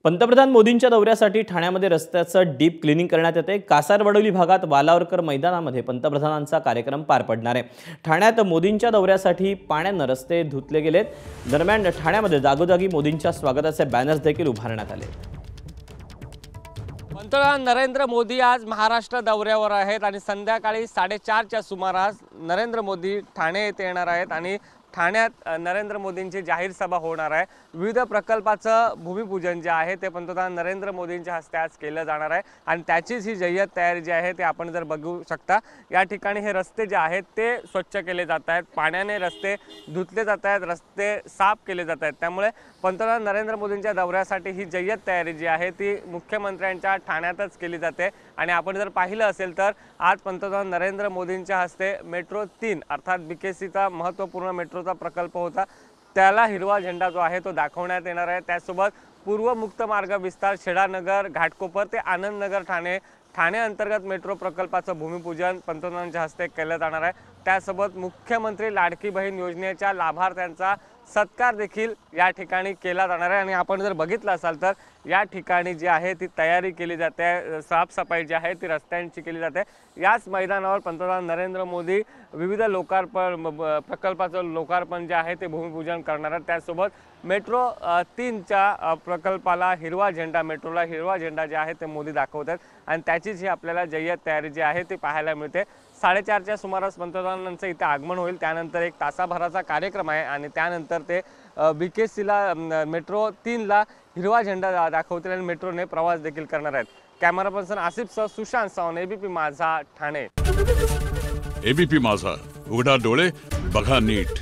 पंतप्रधान मोदींच्या दौऱ्यासाठी ठाण्यामध्ये रस्त्याचं डीप क्लिनिंग करण्यात येते। कासारवडोली भागात वालावरकर मैदानामध्ये पंतप्रधानांचा कार्यक्रम पार पडणार आहे। ठाण्यात मोदींच्या दौऱ्यासाठी पाण्यानं रस्ते धुतले गेलेत। दरम्यान ठाण्यामध्ये जागोजागी मोदींच्या स्वागताचे बॅनर्स देखील उभारण्यात आले। पंतप्रधान नरेंद्र मोदी आज महाराष्ट्र दौऱ्यावर आहेत आणि संध्याकाळी 4:30च्या सुमारास नरेंद्र मोदी ठाणे येथे येणार आहेत आणि ठाण्यात नरेंद्र मोदींची जाहीर सभा होणार आहे। विविध प्रकल्पाचं भूमिपूजन जे आहे ते पंतप्रधान नरेंद्र मोदींच्या हस्ते आज केलं जाणार आहे आणि त्याचीच ही जय्यत तयारी जी आहे ते आपण जर बघू शकता। या ठिकाणी हे रस्ते जे आहेत ते स्वच्छ केले जात आहेत, पाण्याने रस्ते धुतले जात आहेत, रस्ते साफ केले जात आहेत। त्यामुळे पंतप्रधान नरेंद्र मोदींच्या दौऱ्यासाठी ही जय्यत तयारी जी आहे ती मुख्यमंत्र्यांच्या ठाण्यातच केली जाते। आणि आपण जर पाहिलं असेल तर आज पंतप्रधान नरेंद्र मोदींच्या हस्ते मेट्रो 3 अर्थात बीकेसीचा महत्त्वपूर्ण मेट्रोचा प्रकल्प होता, त्याला हिरवा झेंडा जो आहे तो दाखवण्यात येणार आहे। त्यासोबत पूर्व मुक्त मार्ग विस्तार शेडानगर घाटकोपर ते आनंदनगर ठाणे अंतर्गत मेट्रो प्रकल्पाचं भूमिपूजन पंतप्रधानांच्या हस्ते केलं जाणार आहे। त्यासोबत मुख्यमंत्री लाडकी बहीण योजनेच्या लाभार्थ्यांचा सत्कार देखील या ठिकाणी केला जाणार आहे। आणि आपण जर बघितलं असाल तर या ठिकाणी जी आहे ती तयारी केली जाते, साफसफाई जी आहे ती रस्त्यांची केली जाते। याच मैदानावर पंतप्रधान नरेंद्र मोदी विविध प्रकल्पाचं लोकार्पण जे आहे ते भूमिपूजन करणार आहेत। त्यासोबत मेट्रो 3च्या प्रकल्पाला हिरवा झेंडा, मेट्रोला हिरवा झेंडा जे आहे ते मोदी दाखवतात आणि त्याचीच ही आपल्याला जय्यत तयारी जी आहे ती पाहायला मिळते। 4:30च्या सुमारास पंतप्रधानांचं इथे आगमन होईल, त्यानंतर एक तासाभराचा कार्यक्रम आहे आणि त्यानंतर ते बीकेसीला मेट्रो 3ला हिरवा झेंडा दाखवतील आणि मेट्रोने प्रवास देखील करणार आहेत। कॅमेरा पर्सन आसिफसह सुशांत सावंत, एबीपी माझा, ठाणे। एबीपी माझा, उघडा डोळे बघा नीट।